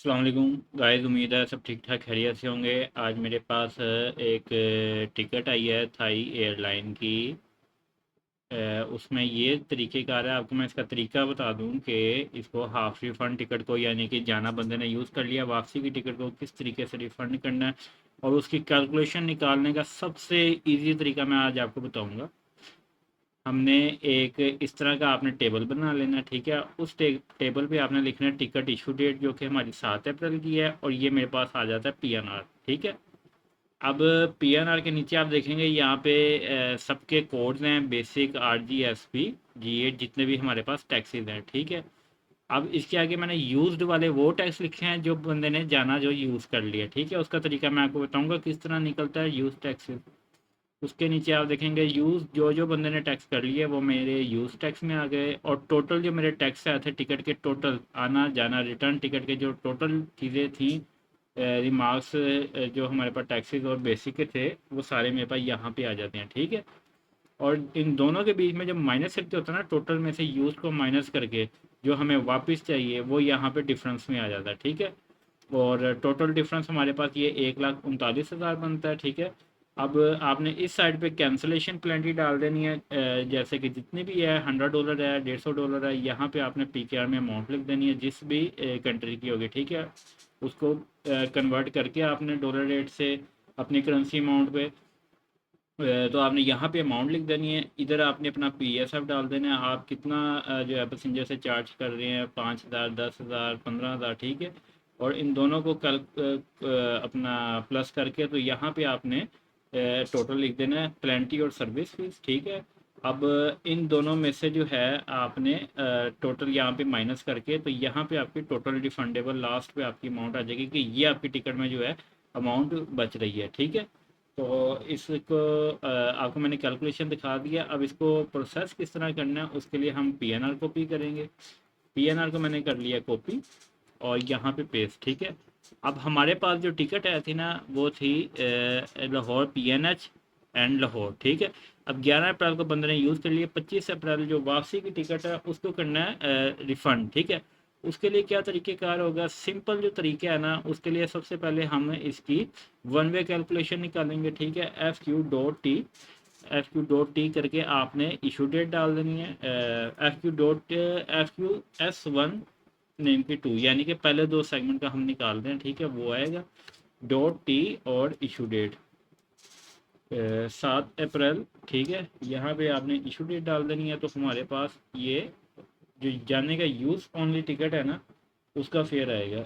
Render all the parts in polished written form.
अस्सलाम वालेकुम गाइस, उम्मीद है सब ठीक ठाक खैरियत से होंगे। आज मेरे पास एक टिकट आई है थाई एयरलाइन की। उसमें ये तरीक़ेकार है, आपको मैं इसका तरीका बता दूं कि इसको हाफ़ रिफ़ंड टिकट को, यानी कि जाना बंदे ने यूज़ कर लिया, वापसी की टिकट को किस तरीके से रिफ़ंड करना है और उसकी कैलकुलेशन निकालने का सबसे ईजी तरीका मैं आज आपको बताऊंगा। हमने एक इस तरह का आपने टेबल बना लेना है, ठीक है। उस टेबल पे आपने लिखना है टिकट इशू डेट, जो कि हमारी 7 अप्रैल की है, और ये मेरे पास आ जाता है पीएनआर, ठीक है। अब पीएनआर के नीचे आप देखेंगे यहाँ पे सबके कोड्स हैं, बेसिक, आरजी, एसपी, जी8, जितने भी हमारे पास टैक्सीज हैं, ठीक है। अब इसके आगे मैंने यूज्ड वाले वो टैक्स लिखे हैं जो बंदे ने जाना जो यूज़ कर लिया, ठीक है। उसका तरीका मैं आपको बताऊंगा किस तरह निकलता है यूज टैक्स। उसके नीचे आप देखेंगे यूज़, जो जो बंदे ने टैक्स कर लिए वो मेरे यूज़ टैक्स में आ गए, और टोटल जो मेरे टैक्स आए थे टिकट के, टोटल आना जाना रिटर्न टिकट के जो टोटल चीज़ें थी, रिमार्क्स, जो हमारे पास टैक्सेस और बेसिक के थे, वो सारे मेरे पास यहाँ पे आ जाते हैं, ठीक है। और इन दोनों के बीच में जब माइनस करके होता है ना, टोटल में से यूज़ को माइनस करके जो हमें वापस चाहिए वो यहाँ पे डिफरेंस में आ जाता है, ठीक है। और टोटल डिफरेंस हमारे पास ये 1,39,000 बनता है, ठीक है। अब आपने इस साइड पे कैंसिलेशन प्लेंटी डाल देनी है, जैसे कि जितनी भी है, $100 है, $150 है, यहाँ पे आपने पीकेआर में अमाउंट लिख देनी है जिस भी कंट्री की होगी, ठीक है। उसको कन्वर्ट करके आपने डॉलर रेट से अपनी करेंसी अमाउंट पे, तो आपने यहाँ पे अमाउंट लिख देनी है। इधर आपने अपना पीएसएफ डाल देना है, आप कितना जो है पैसेंजर से चार्ज कर रहे हैं, 5,000, 10,000, 15,000, ठीक है। और इन दोनों को कल अपना प्लस करके, तो यहाँ पे आपने टोटल लिख देना है प्लेंटी और सर्विस फीस, ठीक है। अब इन दोनों में से जो है आपने टोटल यहाँ पे माइनस करके, तो यहाँ पे आपकी टोटल रिफंडेबल लास्ट पे आपकी अमाउंट आ जाएगी कि ये आपकी टिकट में जो है अमाउंट बच रही है, ठीक है। तो इसको आपको मैंने कैलकुलेशन दिखा दिया। अब इसको प्रोसेस किस तरह करना है, उसके लिए हम पीएनआर कॉपी करेंगे। पीएनआर को मैंने कर लिया कॉपी और यहाँ पे पेस्ट, ठीक है। अब हमारे पास जो टिकट आई थी ना, वो थी लाहौर पीएनएच एंड लाहौर, ठीक है। अब 11 अप्रैल को बंदे ने यूज़ कर लिया, 25 अप्रैल जो वापसी की टिकट है उसको करना है रिफ़ंड, ठीक है। उसके लिए क्या तरीक़ेकार होगा, सिंपल जो तरीका है ना, उसके लिए सबसे पहले हम इसकी वन वे कैलकुलेशन निकालेंगे, ठीक है। एफ क्यू डॉट टी करके आपने इशू डेट डाल देनी है, एफ क्यू एस 1 नेम की 2, यानी कि पहले दो सेगमेंट का हम निकाल दें, ठीक है, वो आएगा .t और इशू डेट 7 अप्रैल, ठीक है। यहाँ पे आपने इशू डेट डाल देनी है, तो हमारे पास ये जो जाने का यूज़ ओनली टिकट है ना, उसका फेयर आएगा।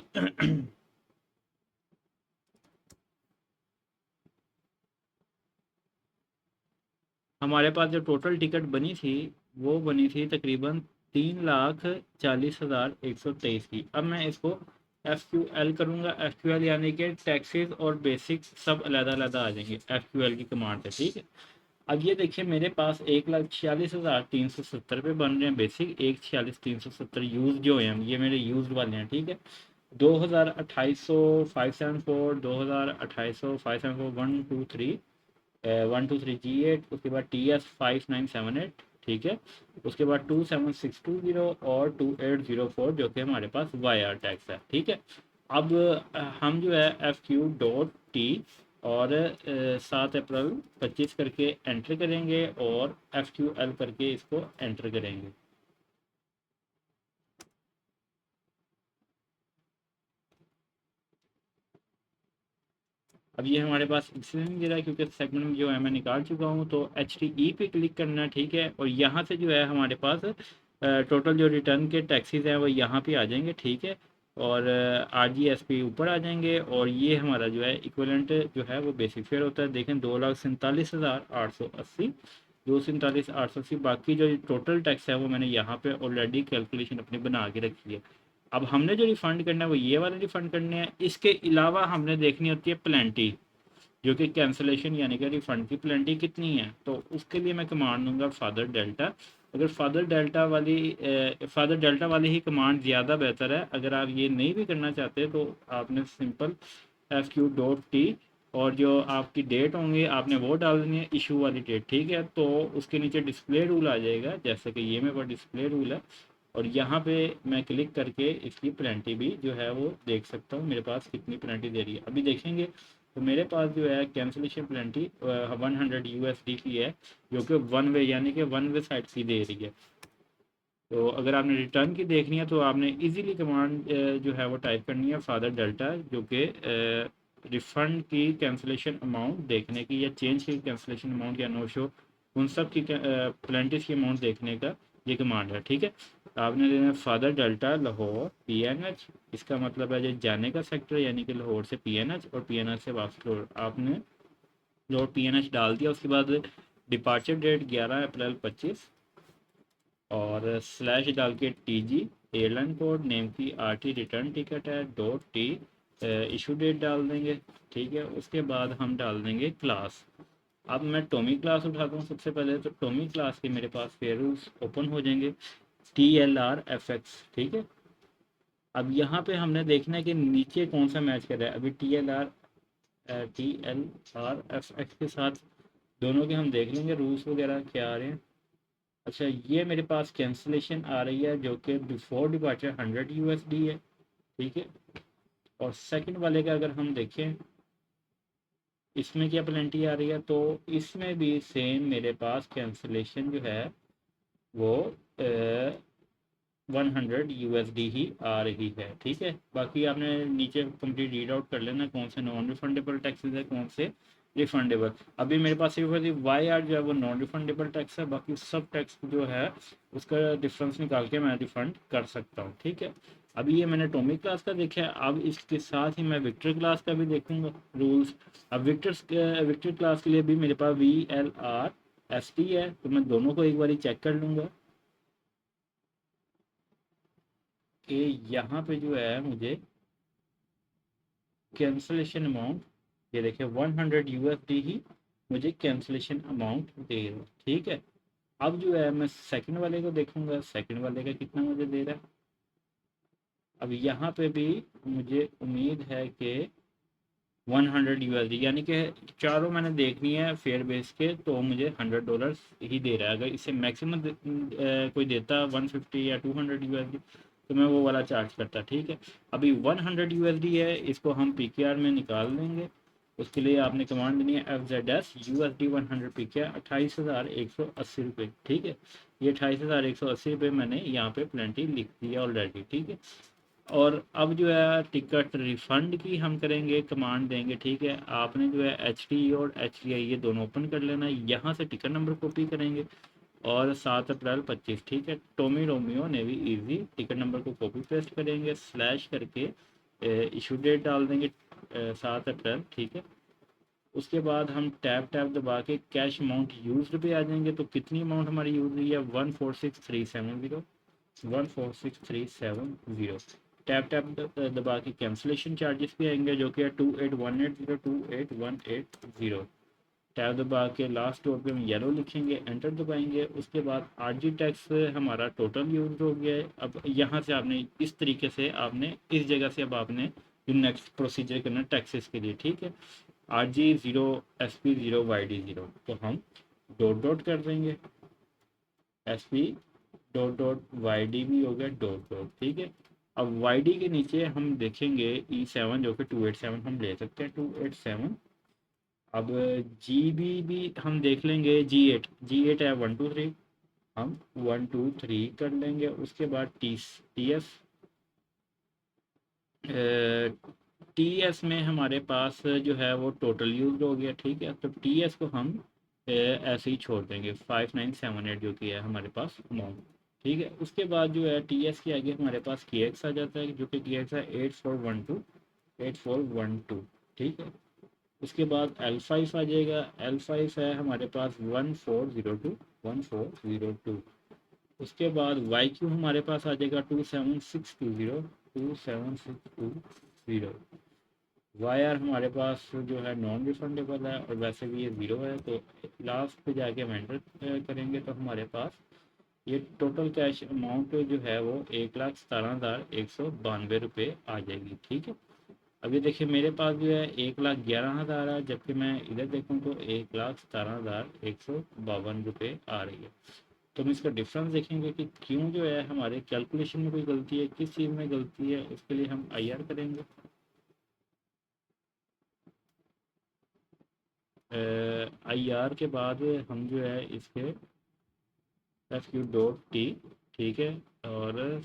हमारे पास जो टोटल टिकट बनी थी, वो बनी थी तकरीबन 3,40,123 की। अब मैं इसको SQL करूँगा, SQL यानी कि टैक्सेस और बेसिक सब अलग-अलग आ जाएंगे SQL की कमांड से, ठीक है। अब ये देखिए मेरे पास 1,46,370 पे बन रहे हैं बेसिक, 1,46,370 यूज जो हैं, ये मेरे यूज वाले हैं, ठीक है। 2,28,574, 2,28,574, 1 2 3, 1 2 3 G8, उसके बाद TS 5978, ठीक है। उसके बाद 27620 और 2804, जो कि हमारे पास YR टैक्स है, ठीक है। अब हम जो है FQ.T और 7 अप्रैल 25 करके एंटर करेंगे और FQL करके इसको एंटर करेंगे। अब ये हमारे पास इसलिए नहीं दे रहा है क्योंकि सेगमेंट जो है मैं निकाल चुका हूँ, तो HTE पे क्लिक करना है, ठीक है। और यहाँ से जो है हमारे पास टोटल जो रिटर्न के टैक्सीज हैं वो यहाँ पे आ जाएंगे, ठीक है। और RGSP ऊपर आ जाएंगे, और ये हमारा जो है इक्वलेंट जो है वो बेसिक फेयर होता है। देखें 2,47,880, 2,47,880, बाकी जो टोटल टैक्स है वो मैंने यहाँ पे ऑलरेडी कैलकुलेशन अपनी बना के रखी है। अब हमने जो रिफ़ंड करना है वो ये वाले रिफ़ंड करने हैं। इसके अलावा हमने देखनी होती है प्लेंटी, जो कि कैंसिलेशन यानी कि रिफ़ंड की प्लेंटी कितनी है, तो उसके लिए मैं कमांड दूंगा फादर डेल्टा। अगर फादर डेल्टा वाली ही कमांड ज़्यादा बेहतर है। अगर आप ये नहीं भी करना चाहते तो आपने सिंपल FQ.T और जो आपकी डेट होंगी आपने वो डाल देनी है, इशू वाली डेट, ठीक है। तो उसके नीचे डिस्प्ले रूल आ जाएगा, जैसे कि ये मेरे पास डिस्प्ले रूल है, और यहाँ पे मैं क्लिक करके इसकी पेनल्टी भी जो है वो देख सकता हूँ, मेरे पास कितनी पेनल्टी दे रही है। अभी देखेंगे तो मेरे पास जो है कैंसिलेशन पेनल्टी 100 USD की है, जो कि वन वे यानी कि वन वे साइड की दे रही है। तो अगर आपने रिटर्न की देखनी है तो आपने इजीली कमांड जो है वो टाइप करनी है फादर डेल्टा, जो कि रिफ़ंड की कैंसिलेशन अमाउंट देखने की या चेंज की कैंसिलेशन अमाउंट या नो शो उन सब की पेनल्टीज की अमाउंट देखने का ये कमांड है। ठीक है, तो आपने देना फादर डेल्टा लाहौर PNH, इसका मतलब है जो जाने का सेक्टर यानी कि लाहौर से PNH और PNH से वापस लाहौर। आपने लाहौर PNH डाल दिया, उसके बाद डिपार्चर डेट 11 अप्रैल 2025 और स्लैश डाल के TG एयरलाइन कोड नेम की RT रिटर्न टिकट है .T इशू डेट डाल देंगे। ठीक है, उसके बाद हम डाल देंगे क्लास। अब मैं टोमी क्लास उठाता हूँ सबसे पहले, तो टोमी क्लास के मेरे पास फेयर रूल्स ओपन हो जाएंगे TLR-FX। ठीक है, अब यहाँ पे हमने देखना है कि नीचे कौन सा मैच कर रहा है। अभी TLR-FX के साथ दोनों के हम देख लेंगे रूल्स वगैरह क्या आ रहे हैं। अच्छा, ये मेरे पास कैंसिलेशन आ रही है जो कि बिफोर डिपार्चर 100 USD है। ठीक है, और सेकंड वाले का अगर हम देखें इसमें क्या पेनल्टी आ रही है, तो इसमें भी सेम मेरे पास कैंसिलेशन जो है वो 100 USD ही आ रही है। ठीक है, बाकी आपने नीचे कंप्लीट रीड आउट कर लेना कौन से नॉन रिफंडेबल टैक्सेस है कौन से रिफंडेबल। अभी मेरे पास सिर्फ YR जो है वो नॉन रिफंडेबल टैक्स है, बाकी सब टैक्स जो है उसका डिफरेंस निकाल के मैं रिफंड कर सकता हूँ। ठीक है, अभी ये मैंने टोमी क्लास का देखा है, अब इसके साथ ही मैं विक्टर क्लास का भी देखूंगा रूल्स। अब विक्टर क्लास के लिए भी मेरे पास VLR-ST है, तो मैं दोनों को एक बार चेक कर लूँगा कि यहाँ पे जो है मुझे कैंसलेशन अमाउंट, ये देखिए 100 USD ही मुझे कैंसलेशन अमाउंट दे रहा है। ठीक है, अब जो है मैं सेकंड वाले को देखूंगा, सेकंड वाले का कितना मुझे दे रहा है। अब यहाँ पे भी मुझे उम्मीद है कि 100 USD, यानी कि चारों मैंने देखनी है फेयर बेस के, तो मुझे $100 ही दे रहा है। अगर इससे मैक्सिमम कोई देता 150 या 200 USD तो मैं वो वाला चार्ज करता। ठीक है, अभी 100 USD है, इसको हम PKR में निकाल देंगे। उसके लिए आपने कमांड देनी है FZS USD 100 PKR 28,180 रुपये। ठीक है, ये 28,180 रुपये मैंने यहाँ पे पेनल्टी लिख दी है ऑलरेडी। ठीक है, और अब जो है टिकट रिफ़ंड की हम करेंगे, कमांड देंगे। ठीक है, आपने जो है HT और HTI ये दोनों ओपन कर लेना है, यहाँ से टिकट नंबर कॉपी करेंगे और 7 अप्रैल 2025। ठीक है, Tommy Romeo navy easy ticket number को कॉपी पेस्ट करेंगे, स्लैश करके इशू डेट डाल देंगे 7 अप्रैल। ठीक है, उसके बाद हम टैब टैब दबा के कैश अमाउंट यूज्ड पे आ जाएंगे, तो कितनी अमाउंट हमारी यूज हुई है 146370, 146370। टैप टैप दबा के कैंसिलेशन चार्जेस भी आएंगे जो कि है 28,180, 28,180। टैब दबा के लास्ट डोर पे हम येलो लिखेंगे, एंटर दबाएंगे। उसके बाद RG टैक्स हमारा टोटल यूज हो गया है। अब यहाँ से आपने इस तरीके से आपने इस जगह से अब आपने नेक्स्ट प्रोसीजर करना टैक्सेस के लिए। ठीक है, RG 0, SP 0, YD 0, तो हम डॉट डॉट कर देंगे, SP डॉट डॉट YD भी हो गया डॉट डॉट। ठीक है, अब YD के नीचे हम देखेंगे E7 जो कि 287 हम ले सकते हैं 287। अब GB भी हम देख लेंगे, G8 है 123, हम 123 कर लेंगे। उसके बाद TS में हमारे पास जो है वो टोटल यूज हो गया। ठीक है, तो TS को हम ऐसे ही छोड़ देंगे 5978 जो कि है हमारे पास अमाउंट। ठीक है, उसके बाद जो है TS के आगे हमारे पास KX आ जाता है, जो कि KX है 8412। ठीक है, उसके बाद L5 आ जाएगा, L5 है हमारे पास 1402। उसके बाद YQ हमारे पास आ जाएगा 27620। YR हमारे पास जो है नॉन रिफंडेबल है और वैसे भी ये ज़ीरो है, तो लास्ट पे जाके हम एंटर करेंगे तो हमारे पास ये टोटल कैश अमाउंट जो है वो 1,17,192 आ जाएगी। ठीक है, अब ये देखिए मेरे पास जो है 1,11,000 है, जबकि मैं इधर देखूँ तो 1,17,152 आ रही है। तो हम इसका डिफरेंस देखेंगे कि क्यों जो है हमारे कैलकुलेशन में कोई गलती है, किस चीज़ में गलती है। उसके लिए हम IR करेंगे। IR के बाद हम जो है इसके FQ.T, ठीक है, और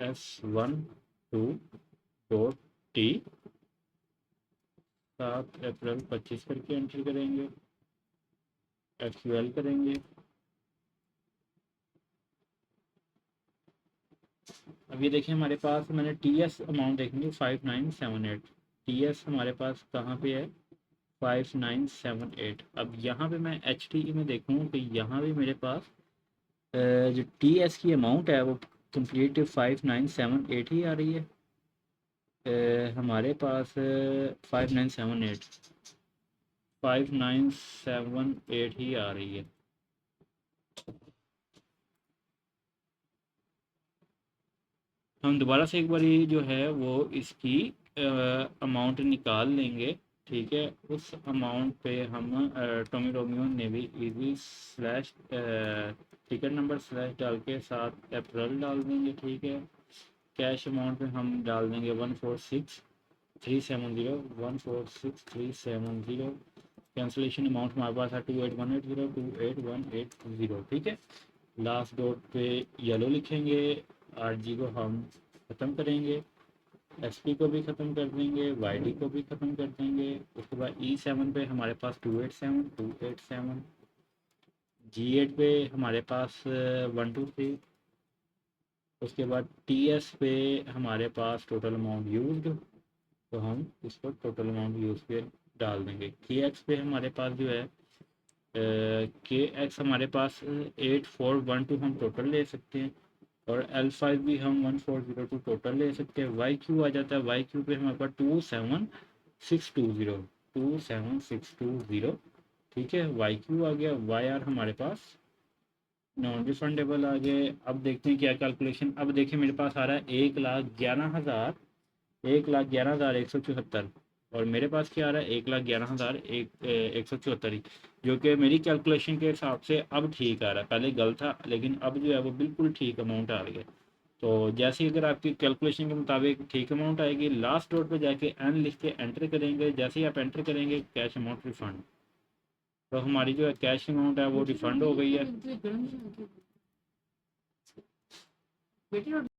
S12.T 7 अप्रैल 25 करके एंट्री करेंगे। SQL करेंगे। अब ये देखिए हमारे पास, मैंने TS अमाउंट देखेंगे 5978। TS हमारे पास कहाँ पे है? 5978। अब यहाँ पे मैं HTE में देखूँ तो यहाँ भी मेरे पास जो TS की अमाउंट है वो कंप्लीट 5978 ही आ रही है। हमारे पास 5978 ही आ रही है। हम दोबारा से एक बारी जो है वो इसकी अमाउंट निकाल लेंगे, ठीक है। उस अमाउंट पे हम Tommy Romeo navy easy slash ticket number slash डाल के 7 अप्रैल डाल देंगे, ठीक है। कैश अमाउंट में हम डाल देंगे 146370, 146370। कैंसिलेशन अमाउंट हमारे पास है 28180, 28180, ठीक है। लास्ट डॉट पे येलो लिखेंगे। RG को हम ख़त्म करेंगे, SP को भी ख़त्म कर देंगे, YD को भी ख़त्म कर देंगे। उसके बाद E7 पे हमारे पास 287, G8 पे हमारे पास 123। उसके बाद TS पे हमारे पास टोटल अमाउंट यूज्ड, तो हम इसको टोटल अमाउंट यूज पे डाल देंगे। KX पे हमारे पास जो है KX हमारे पास 8412 हम टोटल ले सकते हैं, और L5 भी हम 1402 टोटल ले सकते हैं। YQ आ जाता है, YQ पे हमारे पास 27620, 27620, ठीक है। YQ आ गया। YR हमारे पास नॉन रिफंडेबल आ गए। अब देखते हैं क्या कैलकुलेशन। अब देखिए मेरे पास आ रहा है 1,11,000, 1,11,174, और मेरे पास क्या आ रहा है 1,11,174 ही, जो कि मेरी कैलकुलेशन के हिसाब से अब ठीक आ रहा है। पहले गलत था, लेकिन अब जो है वो बिल्कुल ठीक अमाउंट आ रही है। तो जैसे ही अगर आपकी कैलकुलेशन के मुताबिक ठीक अमाउंट आएगी, लास्ट डॉट पे जाके एन लिख के एंटर करेंगे। जैसे ही आप एंटर करेंगे कैश अमाउंट रिफंड, तो हमारी जो है कैश अमाउंट है वो रिफंड हो गई है।